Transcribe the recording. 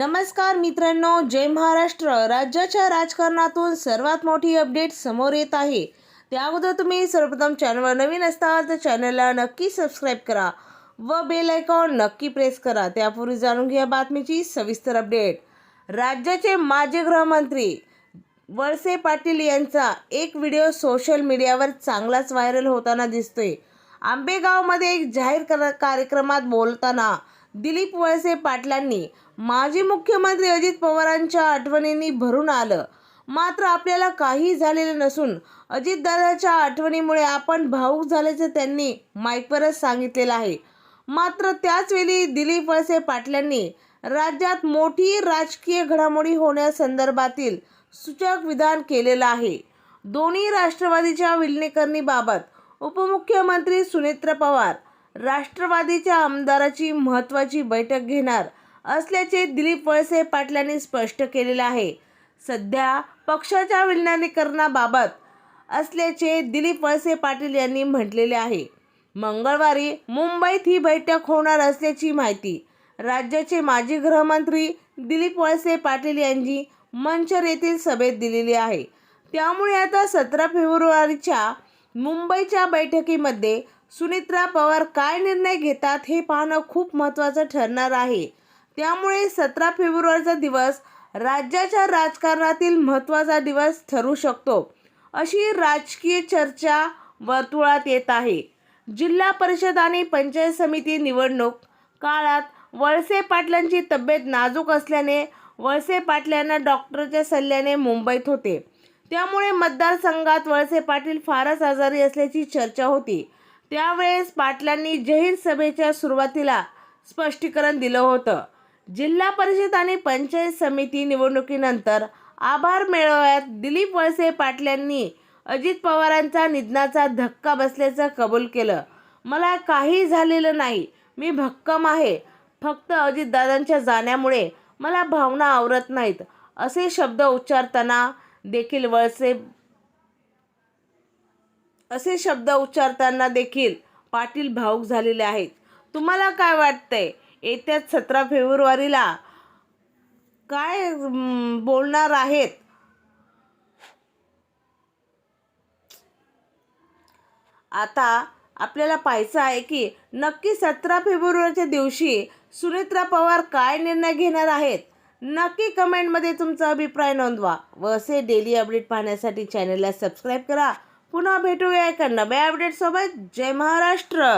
नमस्कार मित्रांनो, जय महाराष्ट्र। राज्याच्या राजकारणातून सर्वात मोठी अपडेट समोर येत आहे। त्या अगोदर तुम्ही सर्वप्रथम चॅनलवर नवीन असाल तर चॅनलला नक्की सबस्क्राइब करा व बेल आयकॉन नक्की प्रेस करा। त्यापूर्वी जाणून घ्या बातमीची सविस्तर अपडेट। राज्याचे माजी गृहमंत्री वळसे पाटील यांचा एक व्हिडिओ सोशल मीडियावर चांगलाच व्हायरल होताना दिसतोय। आंबेगावमध्ये एक जाहीर कार्यक्रमात बोलताना दिलीप वळसे पाटलांनी माजी मुख्यमंत्री अजित पवारांच्या आठवणींनी भरून आलं। मात्र आपल्याला काही झालेलं नसून अजितदादांच्या आठवणीमुळे आपण भावुक झाल्याचं त्यांनी माईकवरच सांगितलेलं आहे। मात्र त्याचवेळी दिलीप वळसे पाटलांनी राज्यात मोठी राजकीय घडामोडी होण्यासंदर्भातील सूचक विधान केलेलं आहे। दोन्ही राष्ट्रवादीच्या विलिनीकरणाबाबत उपमुख्यमंत्री सुनेत्र पवार राष्ट्रवादीच्या आमदाराची महत्त्वाची बैठक घेणार असल्याचे दिलीप वळसे पाटलांनी स्पष्ट केलेले आहे। सध्या पक्षाच्या विलिनीकरणाबाबत असल्याचे दिलीप वळसे पाटील यांनी म्हटलेले आहे। मंगळवारी मुंबईत ही बैठक होणार असल्याची माहिती राज्याचे माजी गृहमंत्री दिलीप वळसे पाटील यांनी मंचर येथील सभेत दिलेली आहे। त्यामुळे आता 17 फेब्रुवारीच्या मुंबईच्या बैठकीमध्ये सुनेत्रा पवार काय निर्णय घेतात हे पाहणं खूप महत्त्वाचं ठरणार आहे। त्यामुळे 17 फेब्रुवारीचा दिवस राज्याच्या राजकारणातील महत्त्वाचा दिवस ठरू शकतो, अशी राजकीय चर्चा वर्तुळात येत आहे। जिल्हा परिषद आणि पंचायत समिती निवडणूक काळात वळसे पाटलांची तब्येत नाजूक असल्याने वळसे पाटलांना डॉक्टरच्या सल्ल्याने मुंबईत होते। त्यामुळे मतदारसंघात वळसे पाटील फारच आजारी असल्याची चर्चा होती। त्यावेळेस पाटलांनी जाहीर सभेच्या सुरुवातीला स्पष्टीकरण दिलं होतं। जिल्हा परिषद आणि पंचायत समिती निवडणुकीनंतर आभार मेळाव्यात दिलीप वळसे पाटलांनी अजित पवारांचा निधनाचा धक्का बसल्याचं कबूल केलं। मला काही झालेलं नाही, मी भक्कम आहे। फक्त अजितदादांच्या जाण्यामुळे मला भावना आवरत नाहीत, असे शब्द उच्चारताना देखील पाटील भावुक झालेले आहेत। तुम्हाला काय वाटतंय? येत्या 17 फेब्रुवारीला काय बोलणार आहेत? आता आपल्याला पाहायचं आहे की नक्की 17 फेब्रुवारीच्या दिवशी सुनेत्रा पवार काय निर्णय घेणार आहेत। नक्की कमेंटमध्ये तुमचा अभिप्राय नोंदवा व असे डेली अपडेट पाहण्यासाठी चॅनलला सबस्क्राईब करा। पुन्हा भेटूया एका नव्या अपडेट सोबत। जय महाराष्ट्र।